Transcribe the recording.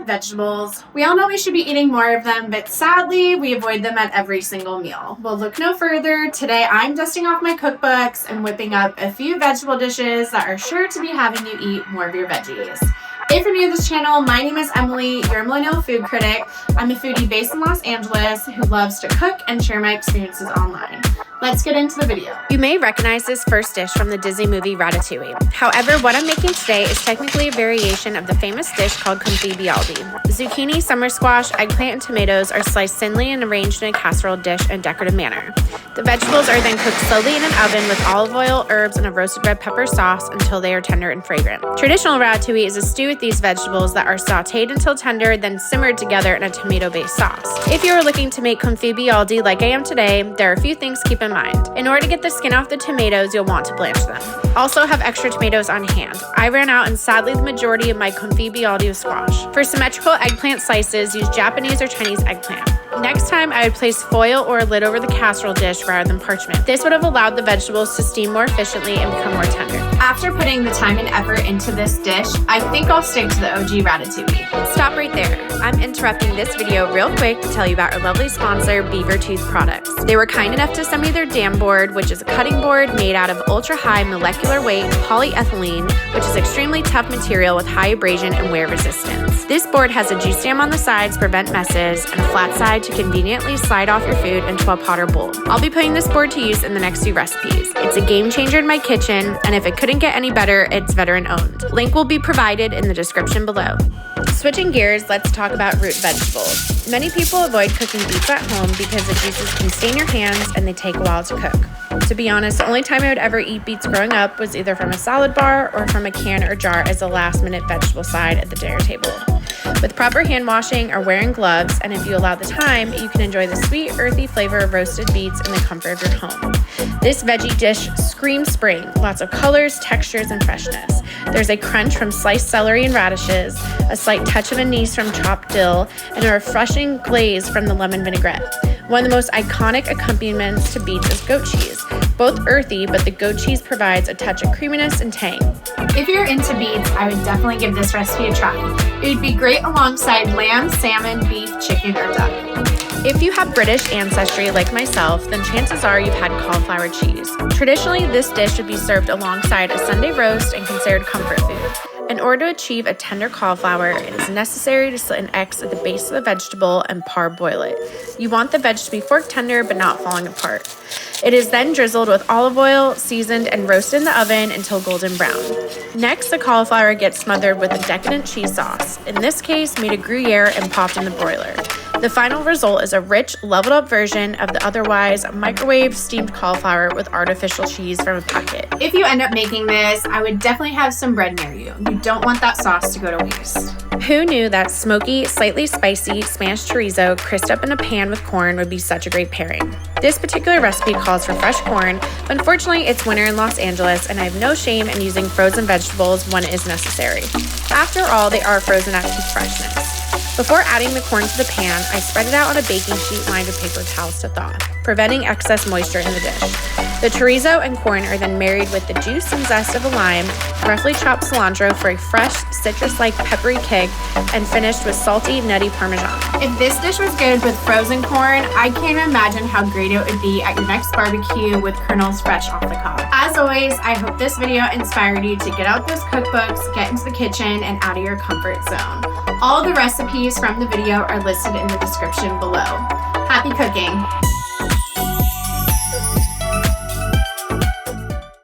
vegetables. We all know we should be eating more of them, but sadly, we avoid them at every single meal. Well, look no further. Today, I'm dusting off my cookbooks and whipping up a few vegetable dishes that are sure to be having you eat more of your veggies. If you're new to this channel, my name is Emily, your Millennial food critic. I'm a foodie based in Los Angeles who loves to cook and share my experiences online. Let's get into the video. You may recognize this first dish from the Disney movie Ratatouille. However, what I'm making today is technically a variation of the famous dish called Confit Byaldi. Zucchini, summer squash, eggplant, and tomatoes are sliced thinly and arranged in a casserole dish in a decorative manner. The vegetables are then cooked slowly in an oven with olive oil, herbs, and a roasted red pepper sauce until they are tender and fragrant. Traditional ratatouille is a stew with these vegetables that are sautéed until tender, then simmered together in a tomato-based sauce. If you are looking to make Confit Byaldi like I am today, there are a few things to keep in mind. In order to get the skin off the tomatoes, you'll want to blanch them. Also have extra tomatoes on hand. I ran out and sadly the majority of my Confit Byaldi was squash. For symmetrical eggplant slices, use Japanese or Chinese eggplant. Next time, I would place foil or a lid over the casserole dish rather than parchment. This would have allowed the vegetables to steam more efficiently and become more tender. After putting the time and effort into this dish, I think I'll stick to the OG Ratatouille. Stop right there. I'm interrupting this video real quick to tell you about our lovely sponsor, Beavertooth Products. They were kind enough to send me their dam board, which is a cutting board made out of ultra-high molecular weight polyethylene, which is extremely tough material with high abrasion and wear resistance. This board has a juice dam on the sides to prevent messes and a flat side to conveniently slide off your food into a pot or bowl. I'll be putting this board to use in the next few recipes. It's a game changer in my kitchen, and if it couldn't get any better, it's veteran owned. Link will be provided in the description below. Switching gears, let's talk about root vegetables. Many people avoid cooking beets at home because the juices can stain your hands and they take a while to cook. To be honest, the only time I would ever eat beets growing up was either from a salad bar or from a can or jar as a last-minute vegetable side at the dinner table. With proper hand washing or wearing gloves, and if you allow the time, you can enjoy the sweet, earthy flavor of roasted beets in the comfort of your home. This veggie dish screams spring, lots of colors, textures, and freshness. There's a crunch from sliced celery and radishes, a slight touch of anise from chopped dill, and a refreshing glaze from the lemon vinaigrette. One of the most iconic accompaniments to beets is goat cheese. Both earthy, but the goat cheese provides a touch of creaminess and tang. If you're into beets, I would definitely give this recipe a try. It would be great alongside lamb, salmon, beef, chicken, or duck. If you have British ancestry like myself, then chances are you've had cauliflower cheese. Traditionally, this dish would be served alongside a Sunday roast and considered comfort food. In order to achieve a tender cauliflower, it is necessary to slit an X at the base of the vegetable and parboil it. You want the veg to be fork tender but not falling apart. It is then drizzled with olive oil, seasoned, and roasted in the oven until golden brown. Next, the cauliflower gets smothered with a decadent cheese sauce, in this case made of Gruyere and popped in the broiler. The final result is a rich, leveled up version of the otherwise microwave steamed cauliflower with artificial cheese from a packet. If you end up making this, I would definitely have some bread near you. You don't want that sauce to go to waste. Who knew that smoky, slightly spicy, smashed chorizo crisped up in a pan with corn would be such a great pairing? This particular recipe calls for fresh corn, but unfortunately it's winter in Los Angeles and I have no shame in using frozen vegetables when it is necessary. After all, they are frozen at peak freshness. Before adding the corn to the pan, I spread it out on a baking sheet lined with paper towels to thaw, preventing excess moisture in the dish. The chorizo and corn are then married with the juice and zest of a lime, roughly chopped cilantro for a fresh, citrus-like peppery kick, and finished with salty, nutty Parmesan. If this dish was good with frozen corn, I can't imagine how great it would be at your next barbecue with kernels fresh off the cob. As always, I hope this video inspired you to get out those cookbooks, get into the kitchen, and out of your comfort zone. All the recipes from the video are listed in the description below. Happy cooking!